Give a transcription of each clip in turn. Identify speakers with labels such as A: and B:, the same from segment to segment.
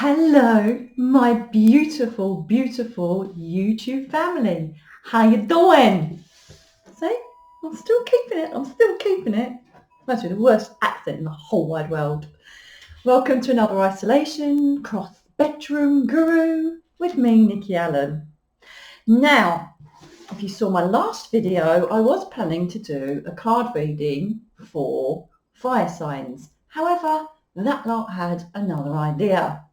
A: Hello, my beautiful, beautiful YouTube family. How you doing? See, I'm still keeping it. Must be the worst accent in the whole wide world. Welcome to another Isolation Cross Bedroom Guru with me, Nicky Alan. Now, if you saw my last video, I was planning to do a card reading for fire signs. However, that lot had another idea.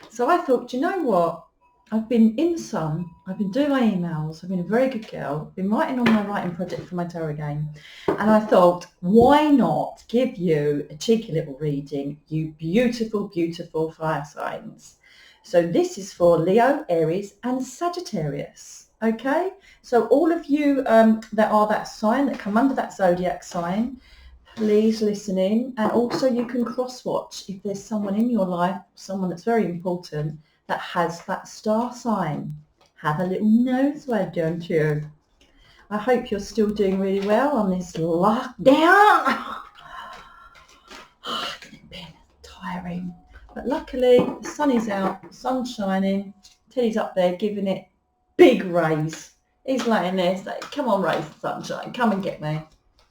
A: So I thought, you know what? I've been in the sun, I've been doing my emails, I've been a very good girl, I've been writing on my writing project for my tarot game. And I thought, why not give you a cheeky little reading, you beautiful, beautiful fire signs. So this is for Leo, Aries and Sagittarius. Okay, so all of you that are that sign, that come under that zodiac sign, please listen in, and also you can cross-watch if there's someone in your life, someone that's very important, that has that star sign. Have a little nose, why don't you? I hope you're still doing really well on this lockdown. It's been tiring, but luckily the sun is out, the sun's shining, Teddy's up there giving it big rays. He's laying there saying, come on rays of sunshine, come and get me.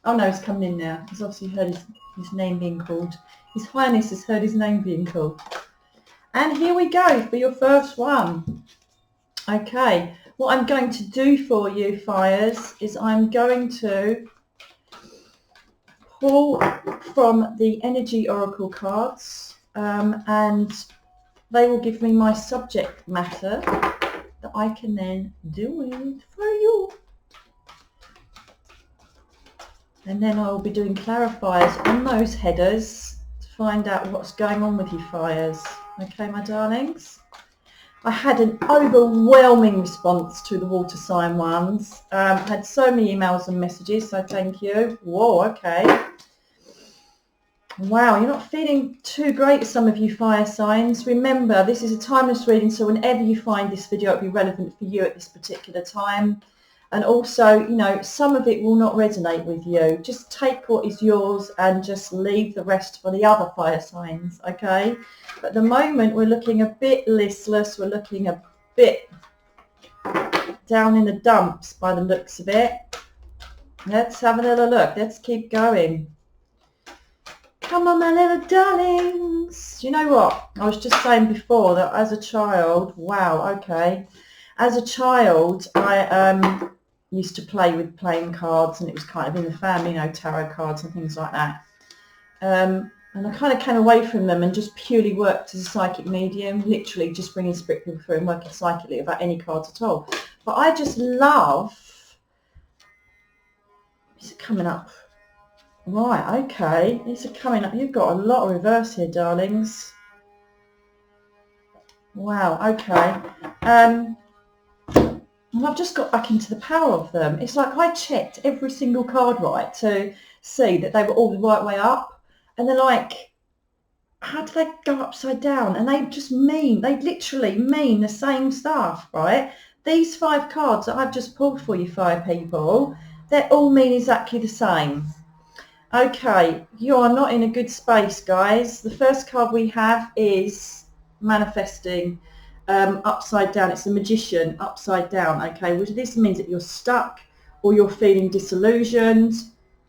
A: Oh no, he's coming in now. He's obviously heard his name being called. His Highness has heard his name being called. And here we go for your first one. Okay, what I'm going to do for you, fires, is I'm going to pull from the Energy Oracle cards and they will give me my subject matter that I can then do it for you. And then I will be doing clarifiers on those headers to find out what's going on with you fires. Okay, my darlings? I had an overwhelming response to the water sign ones. Had so many emails and messages, so thank you. Whoa, okay. Wow, you're not feeling too great, some of you fire signs. Remember, this is a timeless reading, so whenever you find this video, it'll be relevant for you at this particular time. And also, you know, some of it will not resonate with you. Just take what is yours and just leave the rest for the other fire signs, okay? But at the moment, we're looking a bit listless. We're looking a bit down in the dumps by the looks of it. Let's have a little look. Let's keep going. Come on, my little darlings. Do you know what? I was just saying before that as a child, wow, okay. As a child, I used to play with playing cards, and it was kind of in the family, you know, tarot cards and things like that. And I kind of came away from them and just purely worked as a psychic medium, literally just bringing spirit people through and working psychically without any cards at all. But I just love... Is it coming up? Right, okay. These are coming up. You've got a lot of reverse here, darlings. Wow, okay. And I've just got back into the power of them. It's like I checked every single card right to see that they were all the right way up. And they're like, how do they go upside down? And they literally mean the same stuff, right? These 5 cards that I've just pulled for you 5 people, they all mean exactly the same. Okay, you are not in a good space, guys. The first card we have is manifesting. Upside down. It's the Magician upside down, okay, which this means that you're stuck or you're feeling disillusioned.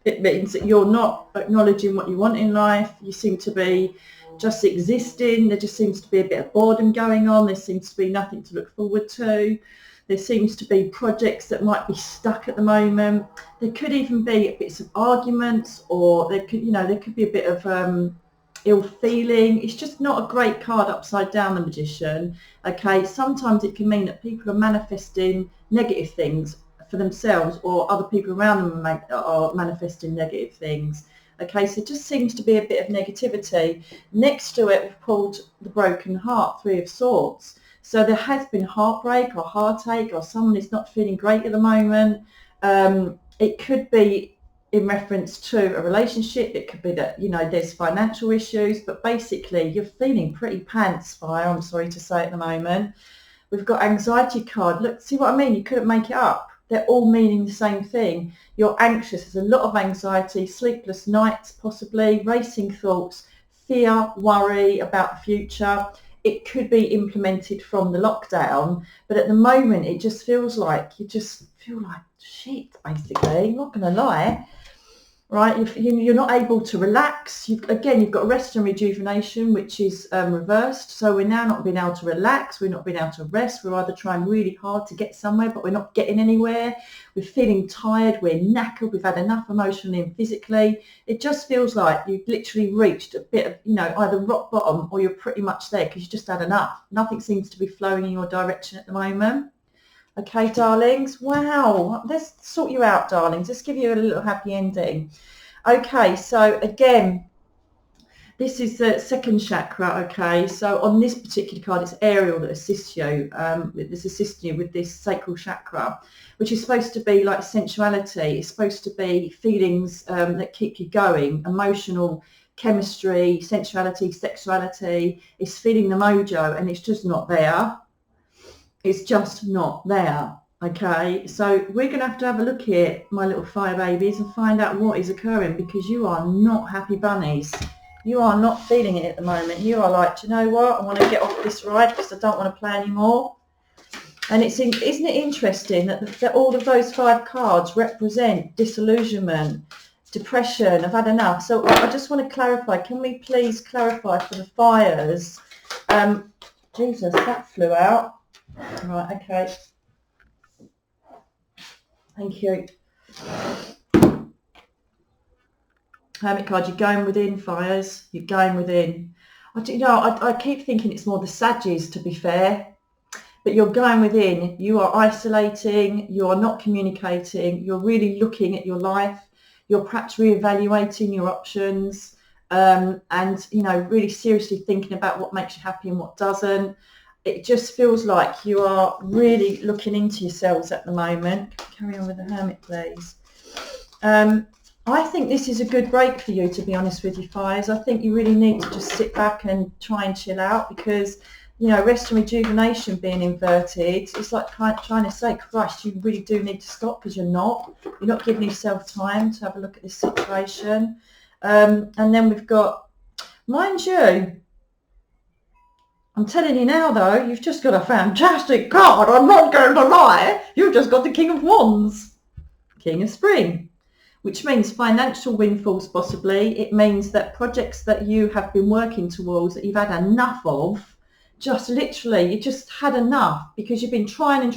A: It means that you're not acknowledging what you want in life. You seem to be just existing. There just seems to be a bit of boredom going on. There seems to be nothing to look forward to. There seems to be projects that might be stuck at the moment. There could even be bits of arguments, or there could be a bit of ill feeling. It's just not a great card upside down, the Magician. Okay, sometimes it can mean that people are manifesting negative things for themselves, or other people around them are manifesting negative things. Okay, so it just seems to be a bit of negativity. Next to it, we've pulled the Broken Heart, 3 of Swords. So there has been heartbreak or heartache, or someone is not feeling great at the moment. It could be in reference to a relationship. It could be that, you know, there's financial issues, but basically you're feeling pretty pants, fire, I'm sorry to say at the moment. We've got anxiety card. Look, see what I mean? You couldn't make it up. They're all meaning the same thing. You're anxious. There's a lot of anxiety, sleepless nights possibly, racing thoughts, fear, worry about the future. it could be implemented from the lockdown, but at the moment it just feels like you just feel like shit, basically. I'm not going to lie. Right, you're not able to relax. You've got rest and rejuvenation, which is reversed. So we're now not being able to relax. We're not being able to rest. We're either trying really hard to get somewhere, but we're not getting anywhere. We're feeling tired. We're knackered. We've had enough emotionally and physically. It just feels like you've literally reached a bit of, either rock bottom or you're pretty much there because you just had enough. Nothing seems to be flowing in your direction at the moment. Okay, darlings. Wow. Let's sort you out, darlings. Let's give you a little happy ending. Okay, so again, this is the second chakra. Okay, so on this particular card, it's Ariel that assists you. It's assisting you with this sacral chakra, which is supposed to be like sensuality. It's supposed to be feelings that keep you going, emotional, chemistry, sensuality, sexuality. It's feeling the mojo, and it's just not there. It's just not there. Okay, so we're going to have a look here, my little fire babies, and find out what is occurring, because you are not happy bunnies. You are not feeling it at the moment. You are like, do you know what? I want to get off this ride because I don't want to play anymore. And isn't it interesting that all of those 5 cards represent disillusionment, depression, I've had enough. So I just want to clarify. Can we please clarify for the fires? Jesus, that flew out. Right, okay. Thank you. Hermit card, you're going within, fires. You're going within. I keep thinking it's more the Sages, to be fair. But you're going within. You are isolating. You are not communicating. You're really looking at your life. You're perhaps reevaluating your options. And, really seriously thinking about what makes you happy and what doesn't. It just feels like you are really looking into yourselves at the moment. Carry on with the Hermit, please. I think this is a good break for you, to be honest with you, fires. I think you really need to just sit back and try and chill out, because, rest and rejuvenation being inverted, it's like trying to say, Christ, you really do need to stop, because you're not giving yourself time to have a look at this situation. And then we've got, mind you, I'm telling you now, though, you've just got a fantastic card. I'm not going to lie. You've just got the King of Wands, King of Spring, which means financial windfalls possibly. It means that projects that you have been working towards, that you've had enough of, just literally, you just had enough because you've been trying.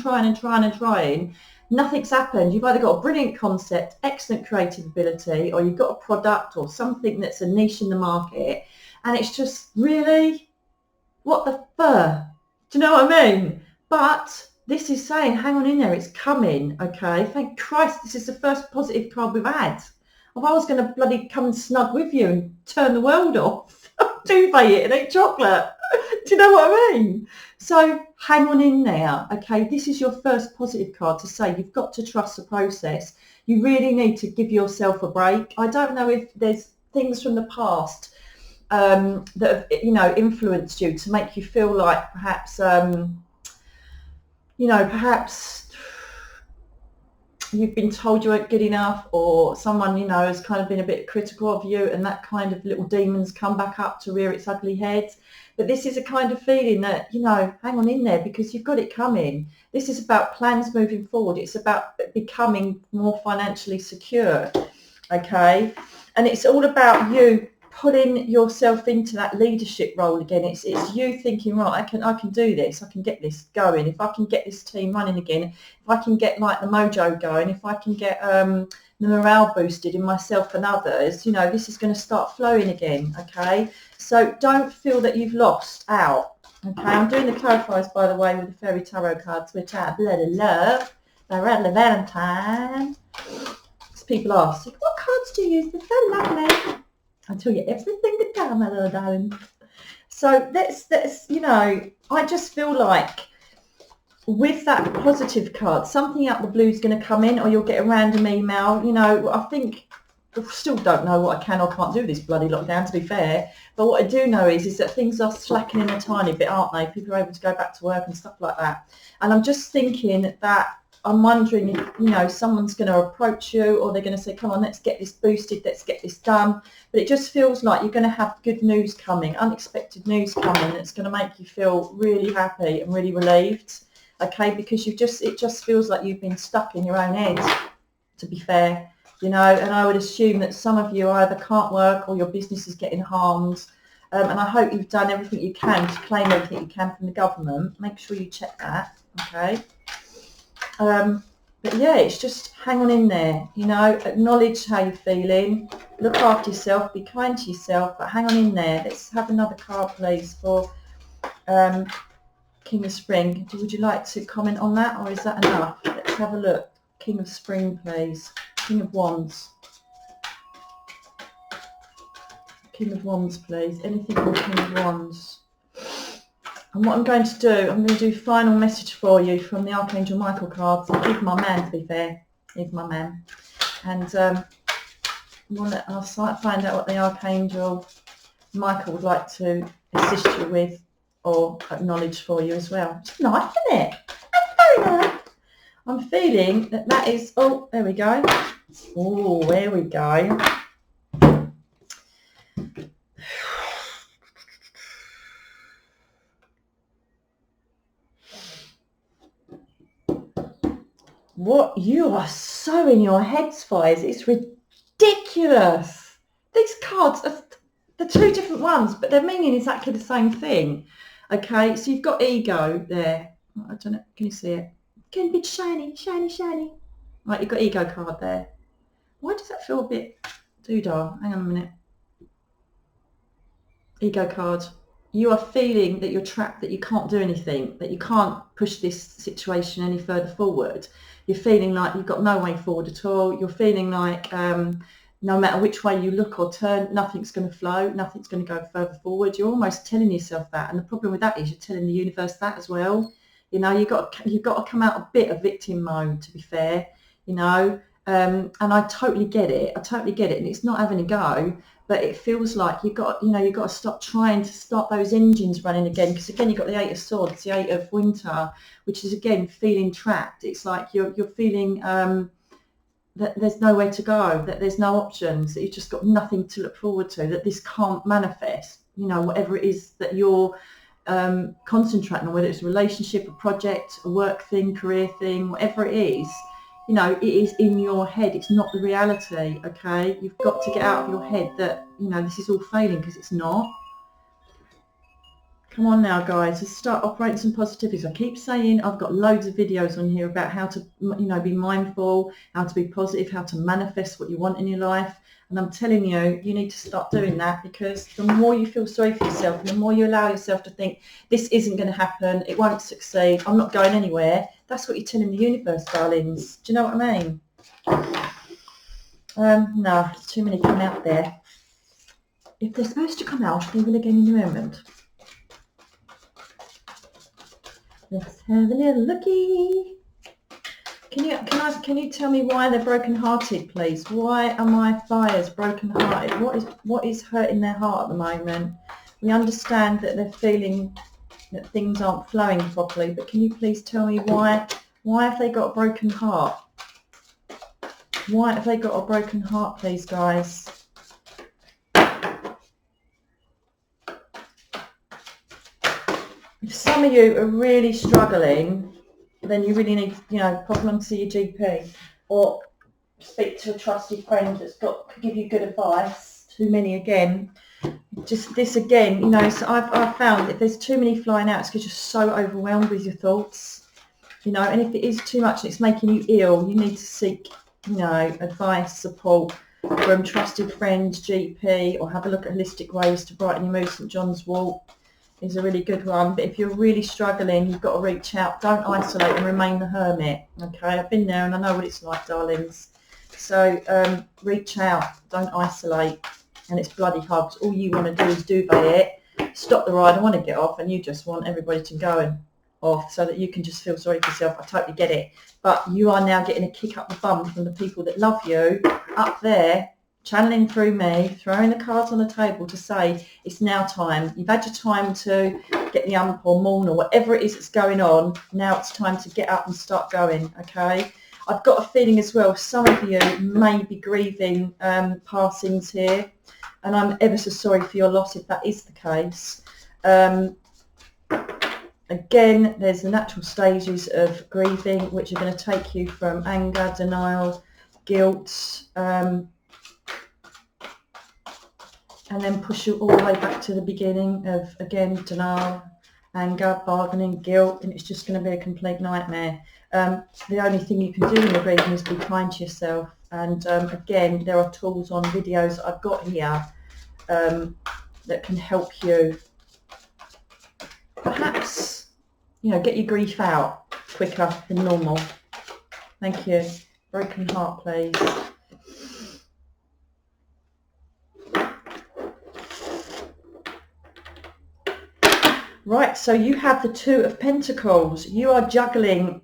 A: Nothing's happened. You've either got a brilliant concept, excellent creative ability, or you've got a product or something that's a niche in the market, and it's just really... what the fur? Do you know what I mean? But this is saying, hang on in there, it's coming, okay? Thank Christ, this is the first positive card we've had. If I was going to bloody come and snug with you and turn the world off, duvet it and eat chocolate. Do you know what I mean? So hang on in there, okay? This is your first positive card to say you've got to trust the process. You really need to give yourself a break. I don't know if there's things from the past that have, influenced you to make you feel like perhaps, perhaps you've been told you weren't good enough, or someone, has kind of been a bit critical of you, and that kind of little demons come back up to rear its ugly head. But this is a kind of feeling that, hang on in there, because you've got it coming. This is about plans moving forward. It's about becoming more financially secure, okay? And it's all about you putting yourself into that leadership role again. It's you thinking, right, I can do this, I can get this going, if I can get this team running again, if I can get like the mojo going, if I can get the morale boosted in myself and others, this is going to start flowing again, okay? So don't feel that you've lost out, okay? I'm doing the clarifiers, by the way, with the fairy tarot cards, which I bloody love. They're Valentine. So people ask, what cards do you use? They're so lovely. I'll tell you everything to come, my little darling. So that's I just feel like with that positive card, something out the blue is going to come in, or you'll get a random email. I think I still don't know what I can or can't do this bloody lockdown, to be fair. But what I do know is that things are slacking in a tiny bit, aren't they? People are able to go back to work and stuff like that. And I'm just thinking that I'm wondering if, you know, someone's going to approach you, or they're going to say, come on, let's get this boosted, let's get this done. But it just feels like you're going to have good news coming, unexpected news coming, that's going to make you feel really happy and really relieved, okay? Because it just feels like you've been stuck in your own head, to be fair, you know. And I would assume that some of you either can't work or your business is getting harmed. And I hope you've done everything you can to claim everything you can from the government. Make sure you check that, okay? But yeah, it's just hang on in there, you know, acknowledge how you're feeling, look after yourself, be kind to yourself, but hang on in there. Let's have another card, please, for King of Spring. Would you like to comment on that, or is that enough? Let's have a look. King of Spring, please. King of Wands. King of Wands, please. Anything for King of Wands. And what I'm going to do, I'm going to do final message for you from the Archangel Michael cards. He's my man, to be fair. He's my man. And I'll find out what the Archangel Michael would like to assist you with or acknowledge for you as well. It's nice, isn't it? That's very nice. I'm feeling that is... Oh, there we go. Oh, there we go. What you are so in your heads, Fires, it's ridiculous. These cards are the two different ones, but they're meaning exactly the same thing. Okay, so you've got ego there. I don't know, can you see it? Getting a bit shiny, shiny, shiny. Right, you've got ego card there. Why does that feel a bit doodah? Hang on a minute. Ego card. You are feeling that you're trapped, that you can't do anything, that you can't push this situation any further forward. You're feeling like you've got no way forward at all. You're feeling like no matter which way you look or turn, nothing's going to flow, nothing's going to go further forward. You're almost telling yourself that. And the problem with that is you're telling the universe that as well. You know, you've got to come out a bit of victim mode, to be fair, you know. And I totally get it. And it's not having a go, but it feels like you've got to stop trying to start those engines running again. Because again, you've got the Eight of Swords, the Eight of Winter, which is again feeling trapped. It's like you're feeling that there's nowhere to go, that there's no options, that you've just got nothing to look forward to, that this can't manifest. You know, whatever it is that you're concentrating on, whether it's a relationship, a project, a work thing, career thing, whatever it is. You know, it is in your head. It's not the reality, okay? You've got to get out of your head that, you know, this is all failing, because it's not. Come on now, guys. Let's start operating some positivity. I keep saying I've got loads of videos on here about how to, you know, be mindful, how to be positive, how to manifest what you want in your life. And I'm telling you, you need to start doing that, because the more you feel sorry for yourself and the more you allow yourself to think, this isn't going to happen, it won't succeed, I'm not going anywhere, that's what you're telling the universe, darlings. Do you know what I mean? No, there's too many come out there. If they're supposed to come out, they will again in a moment. Let's have a little looky. Can you tell me why they're broken-hearted, please? Why are my Fires broken-hearted? What is hurting their heart at the moment? We understand that they're feeling that things aren't flowing properly, but can you please tell me why have they got a broken heart? Why have they got a broken heart, please, guys? If some of you are really struggling, then you really need, you know, pop along to see your GP or speak to a trusted friend that's could give you good advice. Too many again. Just this again, you know, so I've found if there's too many flying out, it's because you're so overwhelmed with your thoughts, you know, and if it is too much and it's making you ill, you need to seek, you know, advice, support from trusted friends, GP, or have a look at holistic ways to brighten your mood. St John's Wort is a really good one. But if you're really struggling, you've got to reach out. Don't isolate and remain the hermit. Okay, I've been there and I know what it's like, darlings. So reach out, don't isolate. And it's bloody hard, because all you want to do is duvet it, stop the ride, I want to get off, and you just want everybody to go and off so that you can just feel sorry for yourself. I totally get it. But you are now getting a kick up the bum from the people that love you up there channeling through me, throwing the cards on the table to say it's now time. You've had your time to get the ump or mourn or whatever it is that's going on. Now it's time to get up and start going, okay? I've got a feeling as well, some of you may be grieving passings here, and I'm ever so sorry for your loss if that is the case. Again, there's the natural stages of grieving, which are going to take you from anger, denial, guilt, and then push you all the way back to the beginning of, again, denial, anger, bargaining, guilt, and it's just going to be a complete nightmare. The only thing you can do in the grieving is be kind to yourself. And again, there are tools on videos I've got here that can help you perhaps, you know, get your grief out quicker than normal. Thank you. Broken heart, please. Right, so you have the Two of Pentacles. You are juggling,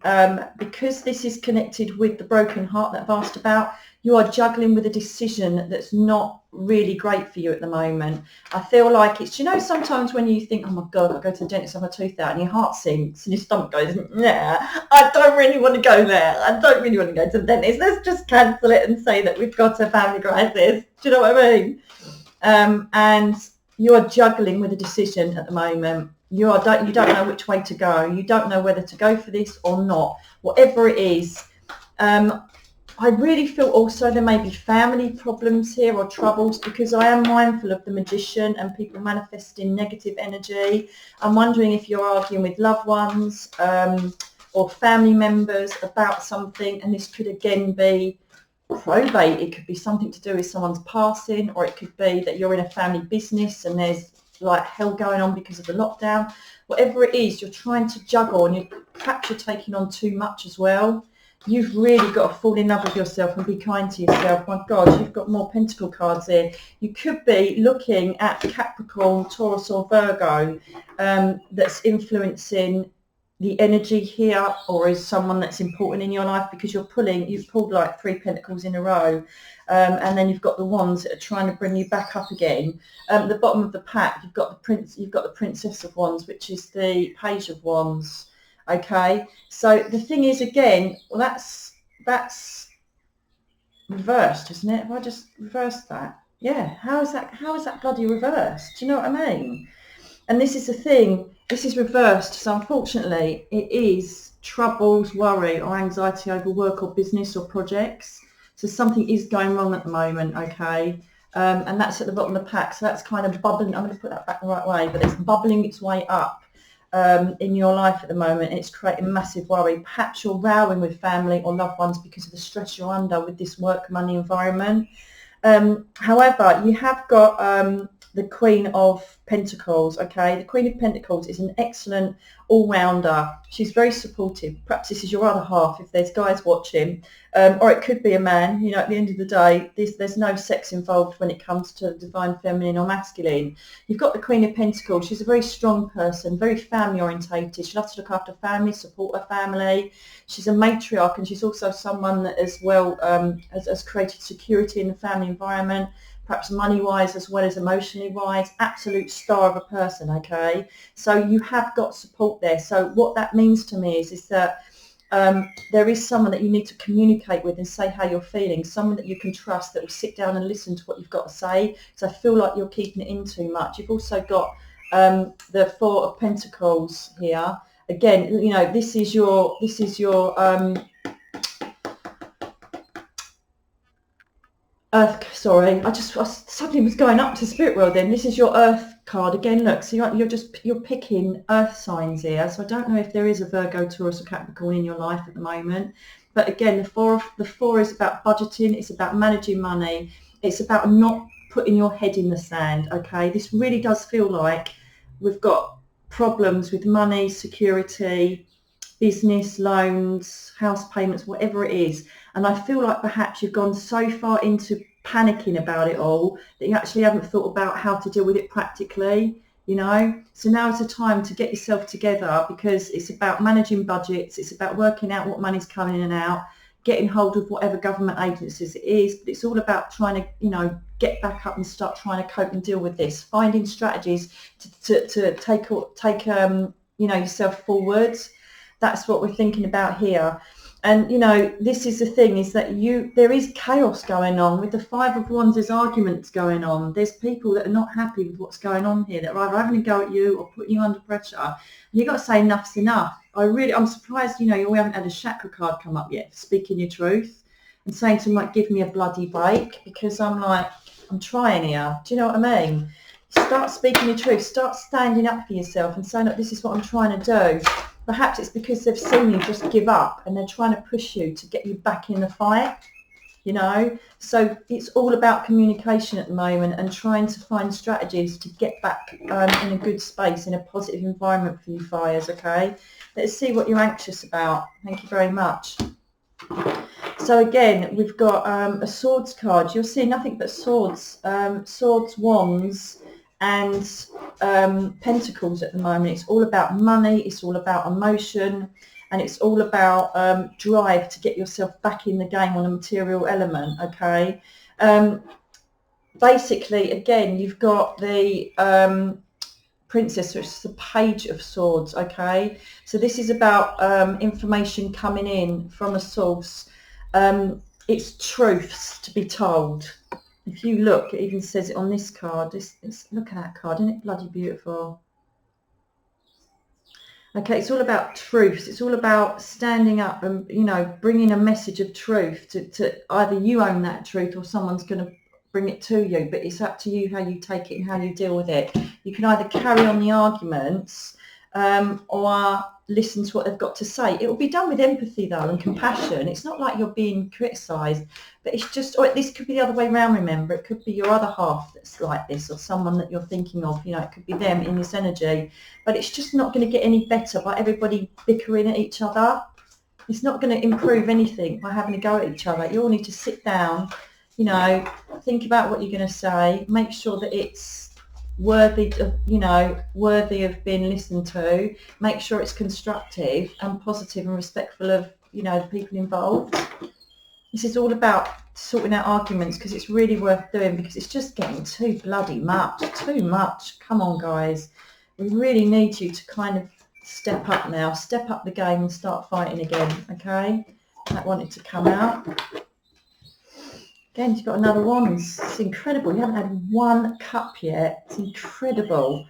A: because this is connected with the broken heart that I've asked about, you are juggling with a decision that's not really great for you at the moment. I feel like it's, you know, sometimes when you think, oh my God, I'll go to the dentist, have my tooth out, and your heart sinks and your stomach goes, nah, I don't really want to go there. I don't really want to go to the dentist. Let's just cancel it and say that we've got a family crisis. Do you know what I mean? And you are juggling with a decision at the moment. You don't know which way to go. You don't know whether to go for this or not. Whatever it is, I really feel also there may be family problems here or troubles, because I am mindful of the Magician and people manifesting negative energy. I'm wondering if you're arguing with loved ones or family members about something, and this could again be probate. It could be something to do with someone's passing, or it could be that you're in a family business and there's like hell going on because of the lockdown. Whatever it is, you're trying to juggle, and perhaps you're taking on too much as well. You've really got to fall in love with yourself and be kind to yourself. My God, you've got more Pentacle cards here. You could be looking at Capricorn, Taurus or Virgo that's influencing the energy here, or is someone that's important in your life, because you've pulled like 3 Pentacles in a row, and then you've got the Wands that are trying to bring you back up again. The bottom of the pack, you've got the Princess of Wands, which is the Page of Wands. Okay, so the thing is, again, well, that's reversed, isn't it? Have I just reversed that? Yeah. How is that bloody reversed? Do you know what I mean? And this is the thing. This is reversed. So unfortunately, it is troubles, worry, or anxiety over work or business or projects. So something is going wrong at the moment. Okay. And that's at the bottom of the pack. So that's kind of bubbling. I'm going to put that back the right way, but it's bubbling its way up in your life at the moment, and it's creating massive worry. Perhaps you're rowing with family or loved ones because of the stress you're under with this work money environment. However, you have got the Queen of Pentacles. Okay, the Queen of Pentacles is an excellent all-rounder. She's very supportive. Perhaps this is your other half if there's guys watching, or it could be a man. You know, at the end of the day, there's no sex involved when it comes to divine feminine or masculine. You've got the Queen of Pentacles. She's a very strong person, very family orientated. She loves to look after family, support her family. She's a matriarch, and she's also someone that as well has created security in the family environment, perhaps money-wise as well as emotionally-wise. Absolute star of a person, okay? So you have got support there. So what that means to me is that there is someone that you need to communicate with and say how you're feeling, someone that you can trust that will sit down and listen to what you've got to say. So I feel like you're keeping it in too much. You've also got the Four of Pentacles here. Again, you know, this is your Earth, sorry, I suddenly was going up to Spirit World then. This is your Earth card again. Look, so you're picking Earth signs here. So I don't know if there is a Virgo, Taurus or Capricorn in your life at the moment. But again, the four is about budgeting. It's about managing money. It's about not putting your head in the sand, okay? This really does feel like we've got problems with money, security, business, loans, house payments, whatever it is. And I feel like perhaps you've gone so far into panicking about it all that you actually haven't thought about how to deal with it practically, you know. So now is the time to get yourself together, because it's about managing budgets. It's about working out what money's coming in and out. getting hold of whatever government agencies it is, but it's all about trying to, you know, get back up and start trying to cope and deal with this, finding strategies to take you know, yourself forwards. That's what we're thinking about here. And, you know, this is the thing, is that there is chaos going on. With the Five of Wands, there's arguments going on. There's people that are not happy with what's going on here, that are either having a go at you or putting you under pressure. And you've got to say enough's enough. I'm surprised, you know, we haven't had a chakra card come up yet, speaking your truth and saying to them, like, give me a bloody break, because I'm trying here. Do you know what I mean? Start speaking your truth. Start standing up for yourself and saying, look, this is what I'm trying to do. Perhaps it's because they've seen you just give up and they're trying to push you to get you back in the fight, you know. So it's all about communication at the moment and trying to find strategies to get back in a good space, in a positive environment for you fires, okay? Let's see what you're anxious about. Thank you very much. So again, we've got a swords card. You'll see nothing but swords, swords, wands, and pentacles at the moment. It's all about money, it's all about emotion, and it's all about drive to get yourself back in the game on a material element, okay? Basically, again, you've got the princess, which is the Page of Swords, okay? So this is about information coming in from a source. It's truths to be told. If you look, it even says it on this card. Look at that card, isn't it bloody beautiful? Okay, it's all about truths. It's all about standing up and, you know, bringing a message of truth to either you own that truth or someone's going to bring it to you. But it's up to you how you take it and how you deal with it. You can either carry on the arguments or listen to what they've got to say. It will be done with empathy, though, and compassion. It's not like you're being criticised, but it's just, or this could be the other way around, remember. It could be your other half that's like this, or someone that you're thinking of, you know, it could be them in this energy. But it's just not going to get any better by everybody bickering at each other. It's not going to improve anything by having a go at each other. You all need to sit down, you know, think about what you're going to say, make sure that it's worthy of, you know, worthy of being listened to, make sure it's constructive and positive and respectful of, you know, the people involved. This is all about sorting out arguments, because it's really worth doing, because it's just getting too bloody much, too much. Come on, guys, we really need you to kind of step up now, step up the game and start fighting again, okay? That wanted to come out. Again, you've got another wands. It's incredible. You haven't had one cup yet. It's incredible.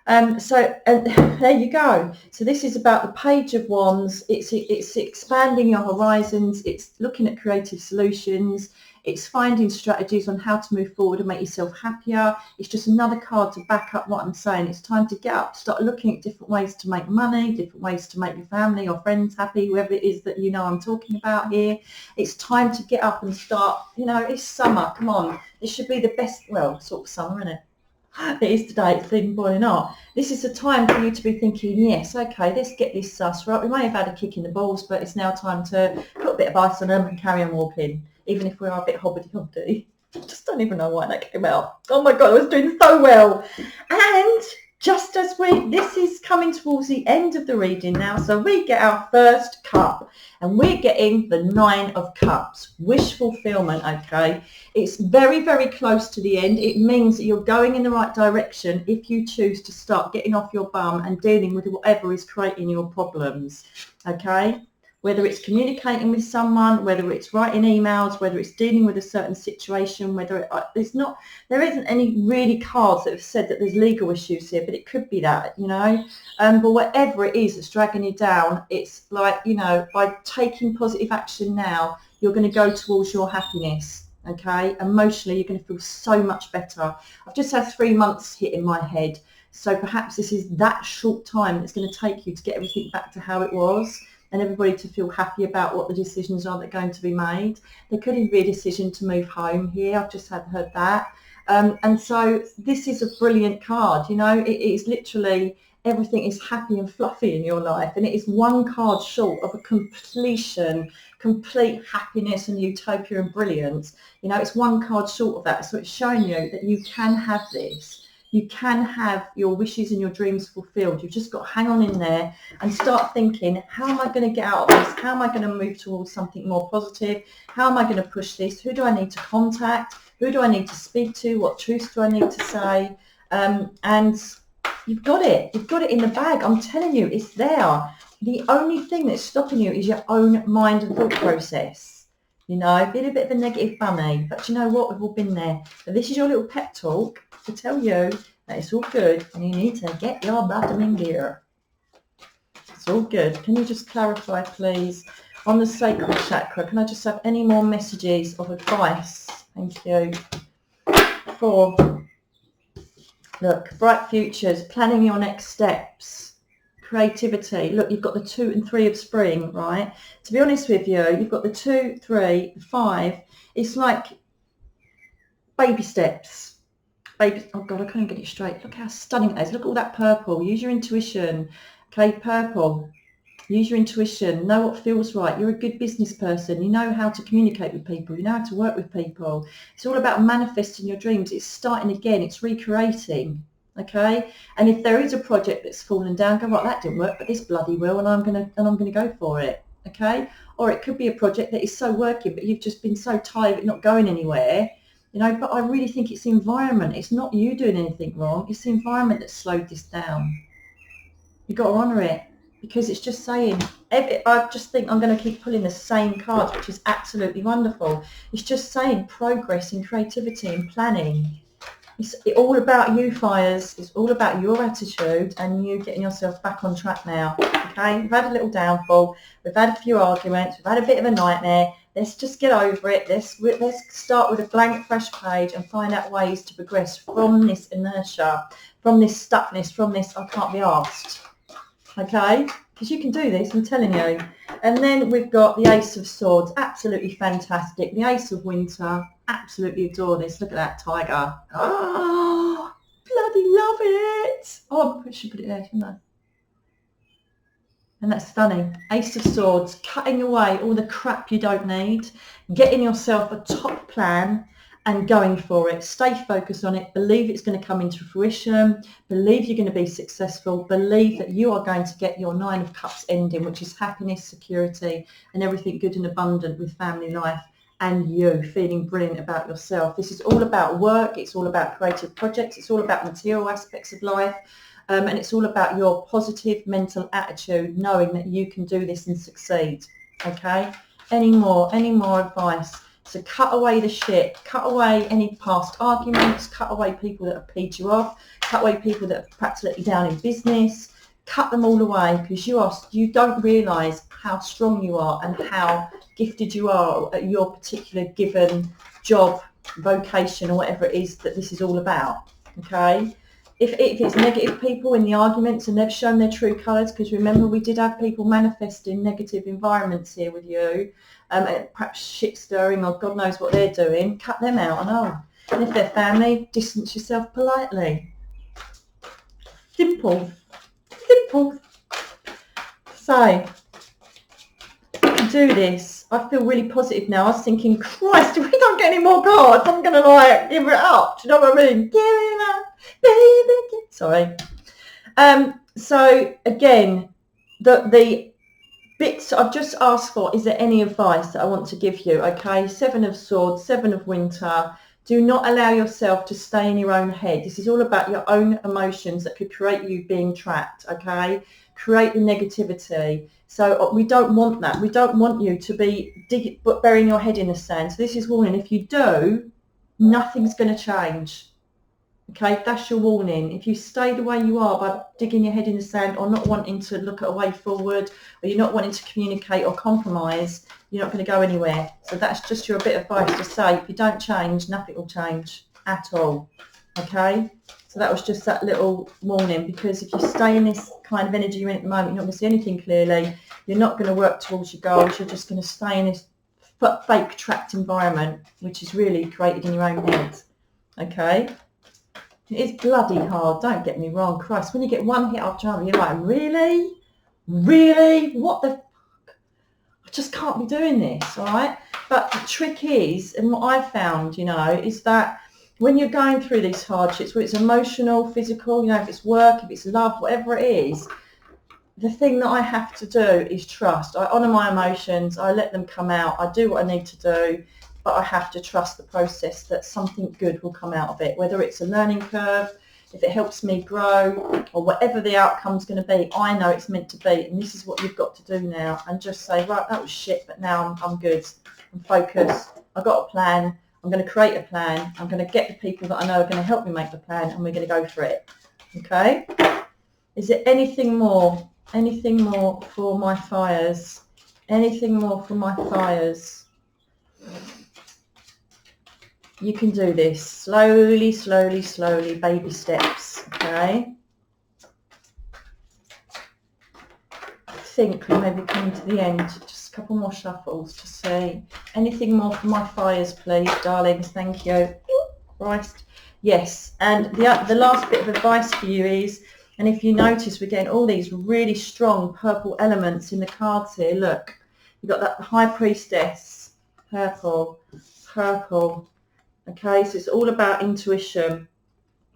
A: So there you go. So this is about the Page of Wands. It's expanding your horizons. It's looking at creative solutions. It's finding strategies on how to move forward and make yourself happier. It's just another card to back up what I'm saying. It's time to get up, start looking at different ways to make money, different ways to make your family or friends happy, whoever it is that you know I'm talking about here. It's time to get up and start, you know, it's summer. Come on. This should be the best, well, sort of summer, isn't it? It is today, it's been boiling hot. This is the time for you to be thinking, yes, okay, let's get this suss right. We may have had a kick in the balls, but it's now time to put a bit of ice on them and carry on walking, even if we are a bit hobbity-hobbity. I just don't even know why that came out. Oh my God, I was doing so well. And just as this is coming towards the end of the reading now, so we get our first cup, and we're getting the 9 of Cups, wish fulfillment, okay? It's very, very close to the end. It means that you're going in the right direction if you choose to start getting off your bum and dealing with whatever is creating your problems, okay? Whether it's communicating with someone, whether it's writing emails, whether it's dealing with a certain situation, whether there isn't any really cards that have said that there's legal issues here, but it could be that, you know. But whatever it is that's dragging you down, it's like, you know, by taking positive action now, you're going to go towards your happiness, okay? Emotionally, you're going to feel so much better. I've just had 3 months hit in my head, so perhaps this is that short time that's going to take you to get everything back to how it was, and everybody to feel happy about what the decisions are that are going to be made. There could even be a decision to move home here. I've just heard that. And so this is a brilliant card. You know, it is literally everything is happy and fluffy in your life. And it is one card short of a completion, complete happiness and utopia and brilliance. You know, it's one card short of that. So it's showing you that you can have this. You can have your wishes and your dreams fulfilled. You've just got to hang on in there and start thinking, how am I going to get out of this? How am I going to move towards something more positive? How am I going to push this? Who do I need to contact? Who do I need to speak to? What truths do I need to say? And you've got it. You've got it in the bag. I'm telling you, it's there. The only thing that's stopping you is your own mind and thought process. You know, being a bit of a negative bunny. But you know what? We've all been there. So this is your little pep talk to tell you that it's all good and you need to get your bottom in gear. It's all good. Can you just clarify, please, on the sacral chakra? Can I just have any more messages of advice? Thank you. For, look, bright futures, planning your next steps. Creativity. Look, you've got the 2 and 3 of spring, right? To be honest with you, you've got the 2, 3, 5. It's like baby steps. Baby. Oh God, I can't get it straight. Look how stunning it is. Look at all that purple. Use your intuition. Okay, purple. Use your intuition. Know what feels right. You're a good business person. You know how to communicate with people. You know how to work with people. It's all about manifesting your dreams. It's starting again. It's recreating. Okay, and if there is a project that's fallen down, go, right, that didn't work, but this bloody will, and I'm gonna go for it. Okay, or it could be a project that is so working, but you've just been so tired of it not going anywhere. You know, but I really think it's the environment. It's not you doing anything wrong. It's the environment that slowed this down. You've got to honour it, because it's just saying. I just think I'm going to keep pulling the same cards, which is absolutely wonderful. It's just saying progress in creativity and planning. It's all about you, fires. It's all about your attitude and you getting yourself back on track now. Okay, we've had a little downfall. We've had a few arguments. We've had a bit of a nightmare. Let's just get over it. Let's start with a blank, fresh page and find out ways to progress from this inertia, from this stuckness, from this I can't be asked. Okay, because you can do this, I'm telling you. And then we've got the Ace of Swords, absolutely fantastic. The Ace of Winter, absolutely adore this. Look at that tiger. Oh, bloody love it. Oh, I should put it there, shouldn't I? And that's stunning. Ace of Swords, cutting away all the crap you don't need, getting yourself a top plan and going for it. Stay focused on it. Believe it's going to come into fruition. Believe you're going to be successful. Believe that you are going to get your 9 of Cups ending, which is happiness, security, and everything good and abundant with family life, and you feeling brilliant about yourself. This is all about work. It's all about creative projects. It's all about material aspects of life. And it's all about your positive mental attitude, knowing that you can do this and succeed. Okay? Any more advice? So cut away the shit, cut away any past arguments, cut away people that have peed you off, cut away people that have perhaps let you down in business, cut them all away, because you don't realise how strong you are and how gifted you are at your particular given job, vocation, or whatever it is that this is all about. Okay? If it's negative people in the arguments and they've shown their true colours, because remember we did have people manifesting negative environments here with you, perhaps shit stirring or God knows what they're doing, cut them out, I know. And if they're family, distance yourself politely. Simple. So, do this. I feel really positive now. I was thinking, Christ, if we don't get any more cards, I'm going to give it up. Do you know what I mean? Give it up, baby. Sorry. So again, the bits I've just asked for, is there any advice that I want to give you? Okay, 7 of Swords, 7 of Winter. Do not allow yourself to stay in your own head. This is all about your own emotions that could create you being trapped, okay? Create the negativity. So we don't want that. We don't want you to be burying your head in the sand. So this is warning. If you do, nothing's going to change. Okay, that's your warning. If you stay the way you are by digging your head in the sand or not wanting to look at a way forward, or you're not wanting to communicate or compromise, you're not going to go anywhere. So that's just your bit of advice to say, if you don't change, nothing will change at all. Okay, so that was just that little warning, because if you stay in this kind of energy you're in at the moment, you're not going to see anything clearly. You're not going to work towards your goals. You're just going to stay in this fake trapped environment, which is really created in your own head. Okay. It is bloody hard, don't get me wrong. Christ, when you get one hit after another, you're like, really? Really? What the fuck? I just can't be doing this, all right? But the trick is, and what I've found, you know, is that when you're going through these hardships, whether it's emotional, physical, you know, if it's work, if it's love, whatever it is, the thing that I have to do is trust. I honour my emotions, I let them come out, I do what I need to do, but I have to trust the process that something good will come out of it, whether it's a learning curve, if it helps me grow, or whatever the outcome's going to be. I know it's meant to be, and this is what you've got to do now, and just say, right, that was shit, but now I'm good, I'm focused, I've got a plan, I'm going to create a plan, I'm going to get the people that I know are going to help me make the plan, and we're going to go for it. Okay? Is there anything more? Anything more for my fires? Anything more for my fires? You can do this. Slowly, slowly, slowly, baby steps, okay? I think we may be coming to the end. Just a couple more shuffles to see. Anything more for my fires, please, darlings? Thank you. Christ. Yes, and the last bit of advice for you is, and if you notice, we're getting all these really strong purple elements in the cards here. Look, you've got that High Priestess, purple, purple. Okay, so it's all about intuition.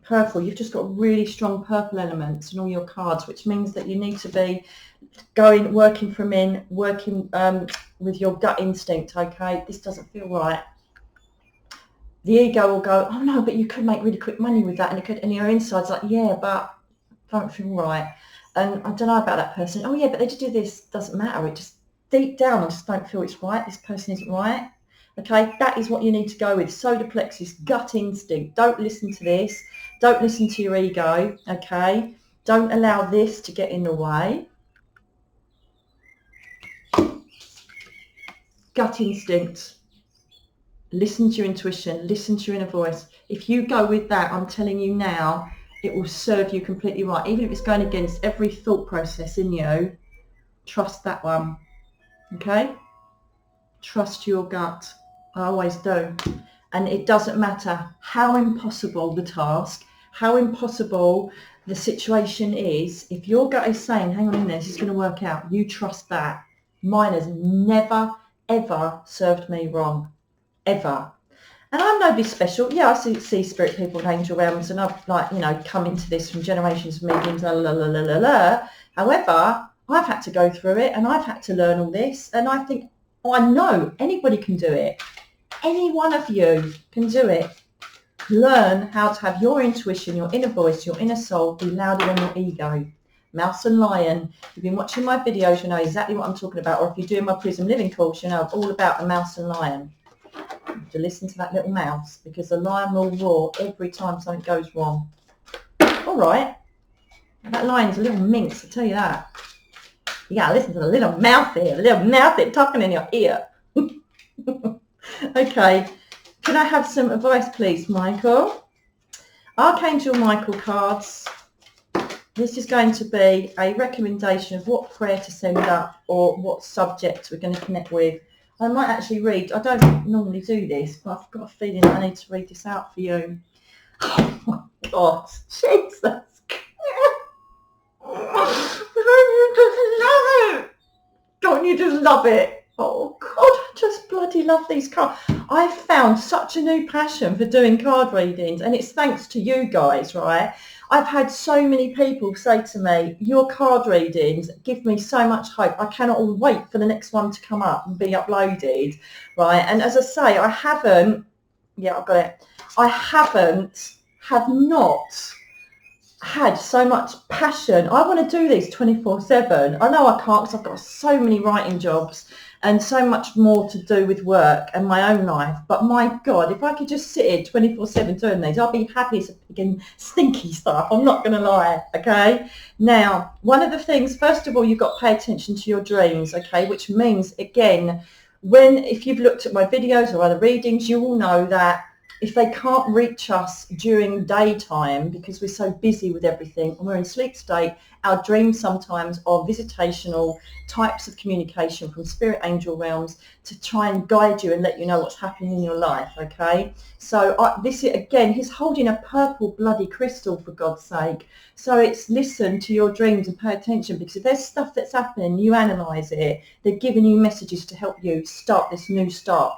A: Purple, you've just got really strong purple elements in all your cards, which means that you need to be working with your gut instinct, okay? This doesn't feel right. The ego will go, oh no, but you could make really quick money with that, and your inside's like, yeah, but don't feel right. And I don't know about that person. Oh yeah, but they just do this. Doesn't matter. It just deep down, I just don't feel it's right. This person isn't right. Okay, that is what you need to go with. Solar plexus, gut instinct. Don't listen to this. Don't listen to your ego. Okay, don't allow this to get in the way. Gut instinct. Listen to your intuition. Listen to your inner voice. If you go with that, I'm telling you now, it will serve you completely right. Even if it's going against every thought process in you, trust that one. Okay? Trust your gut. I always do. And it doesn't matter how impossible the task, how impossible the situation is. If your gut is saying, hang on in there, this is going to work out, you trust that. Mine has never, ever served me wrong. Ever. And I'm nobody special. Yeah, I see spirit people and angel realms, and I've come into this from generations of mediums, la la la la la la. However, I've had to go through it, and I've had to learn all this, and I think, I know anybody can do it. Any one of you can do it. Learn how to have your intuition, your inner voice, your inner soul be louder than your ego. Mouse and lion. If you've been watching my videos, you know exactly what I'm talking about, or if you're doing my Prism Living course, you know all about the mouse and lion. To listen to that little mouse, because the lion will roar every time something goes wrong. All right, that lion's a little minx, I tell you that. You gotta listen to the little mouth here, the little mouth there talking in your ear. Okay, can I have some advice, please, Michael? Archangel Michael cards. This is going to be a recommendation of what prayer to send up or what subject we're going to connect with. I might actually read, I don't normally do this, but I've got a feeling that I need to read this out for you. Oh my God, Jesus. Don't you just love it? Oh God, I just bloody love these cards. I've found such a new passion for doing card readings, and it's thanks to you guys, right? I've had so many people say to me, your card readings give me so much hope. I cannot wait for the next one to come up and be uploaded, right? And as I say, I have not had so much passion. I want to do these 24/7. I know I can't because I've got so many writing jobs and so much more to do with work and my own life. But my God, if I could just sit here 24/7 doing these, I'll be happy as a pig in stinky stuff. I'm not going to lie, okay? Now, one of the things, first of all, you've got to pay attention to your dreams, okay? Which means, again, if you've looked at my videos or other readings, you will know that if they can't reach us during daytime because we're so busy with everything and we're in sleep state, our dreams sometimes are visitational types of communication from spirit angel realms to try and guide you and let you know what's happening in your life, okay? So this is, again, he's holding a purple bloody crystal, for God's sake. So it's listen to your dreams and pay attention, because if there's stuff that's happening, you analyse it. They're giving you messages to help you start this new start.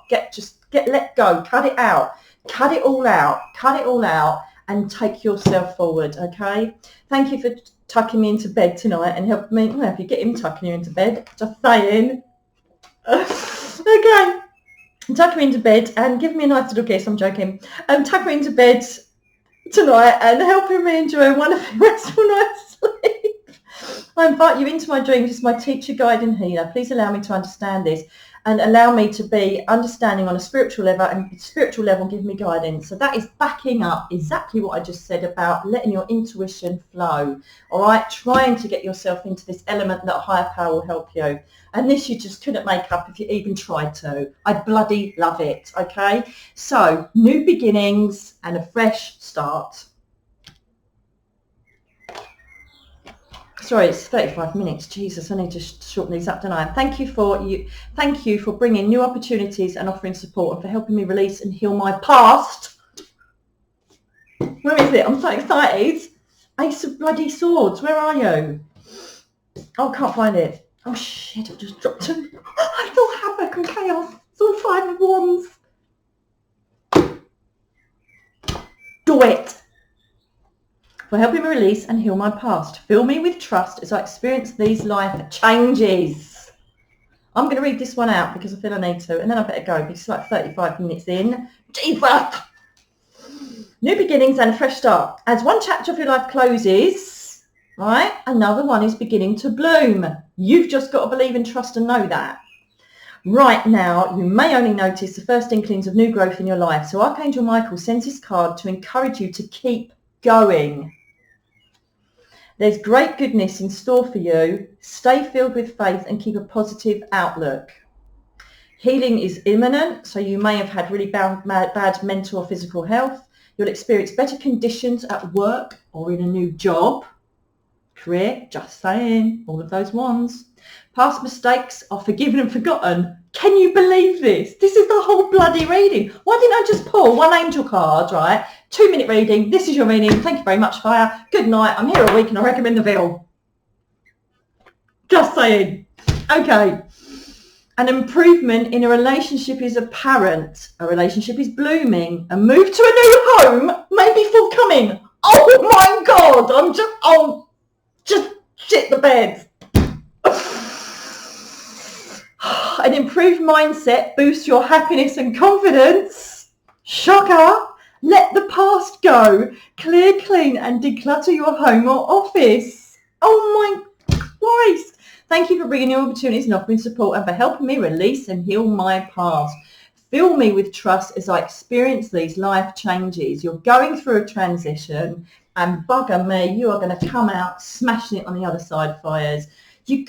A: Let go, cut it out. Cut it all out and take yourself forward, okay? Thank you for tucking me into bed tonight and help me, well, if you get him tucking you into bed, just saying. Okay, tuck me into bed and give me a nice little kiss, I'm joking. Tuck me into bed tonight and helping me enjoy a wonderful restful night's sleep. I invite you into my dreams as my teacher, guide and healer. Please allow me to understand this and allow me to be understanding on a spiritual level, and spiritual level give me guidance. So that is backing up exactly what I just said about letting your intuition flow. All right, trying to get yourself into this element that a higher power will help you. And this you just couldn't make up if you even tried to. I bloody love it, okay? So, new beginnings and a fresh start. Sorry, it's 35 minutes. Jesus, I need to shorten these up, don't I? Thank you for bringing new opportunities and offering support and for helping me release and heal my past. Where is it? I'm so excited. Ace of bloody swords. Where are you? Oh, I can't find it. Oh shit, I've just dropped them. I feel havoc and chaos. It's all 5 of wands. Do it. For helping me release and heal my past. Fill me with trust as I experience these life changes. I'm going to read this one out because I feel I need to, and then I better go because it's like 35 minutes in. Jesus! New beginnings and a fresh start. As one chapter of your life closes, right, another one is beginning to bloom. You've just got to believe and trust and know that. Right now, you may only notice the first inklings of new growth in your life. So Archangel Michael sends his card to encourage you to keep going. There's great goodness in store for you. Stay filled with faith and keep a positive outlook. Healing is imminent, so you may have had really bad mental or physical health. You'll experience better conditions at work or in a new job. Career, just saying, all of those ones. Past mistakes are forgiven and forgotten. Can you believe this? This is the whole bloody reading. Why didn't I just pull one angel card, right? 2-minute reading. This is your reading. Thank you very much, Fire. Good night. I'm here a week and I recommend the Ville. Just saying. Okay. An improvement in a relationship is apparent. A relationship is blooming. A move to a new home may be forthcoming. Oh my God. Just shit the bed. An improved mindset boosts your happiness and confidence. Shocker. Let the past go. Clear, clean and declutter your home or office. Oh my Christ. Thank you for bringing new opportunities and offering support and for helping me release and heal my past. Fill me with trust as I experience these life changes. You're going through a transition and bugger me, you are going to come out smashing it on the other side, Fires. You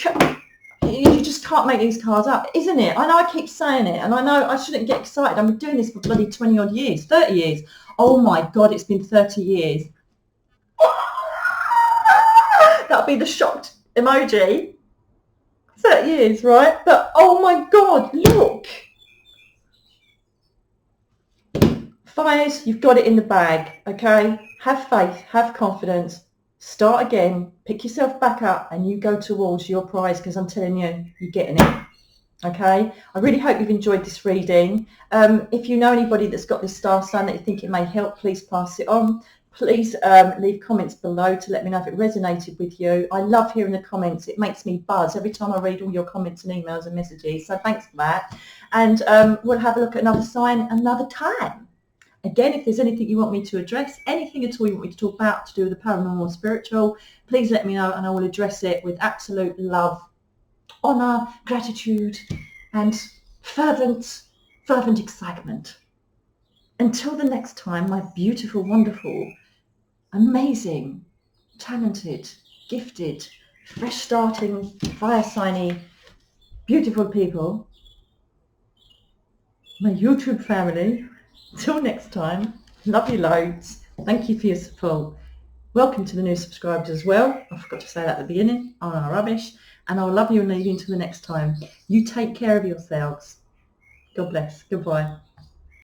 A: just can't make these cards up, isn't it? I know I keep saying it, and I know I shouldn't get excited. I've been doing this for bloody 20 odd years, 30 years. Oh my God, it's been 30 years. That'll be the shocked emoji. 30 years, right? But oh my God, look. Fires, you've got it in the bag, okay? Have faith, have confidence. Start again, pick yourself back up and you go towards your prize because I'm telling you, you're getting it. Okay? I really hope you've enjoyed this reading. If you know anybody that's got this star sign that you think it may help, please pass it on. Please leave comments below to let me know if it resonated with you. I love hearing the comments. It makes me buzz every time I read all your comments and emails and messages. So thanks for that. And we'll have a look at another sign another time. Again, if there's anything you want me to address, anything at all you want me to talk about to do with the paranormal or spiritual, please let me know and I will address it with absolute love, honour, gratitude and fervent excitement. Until the next time, my beautiful, wonderful, amazing, talented, gifted, fresh starting, fire signy, beautiful people, my YouTube family. Until next time, love you loads. Thank you for your support. Welcome to the new subscribers as well. I forgot to say that at the beginning. I'm not rubbish. And I'll love you and leave you until the next time. You take care of yourselves. God bless. Goodbye.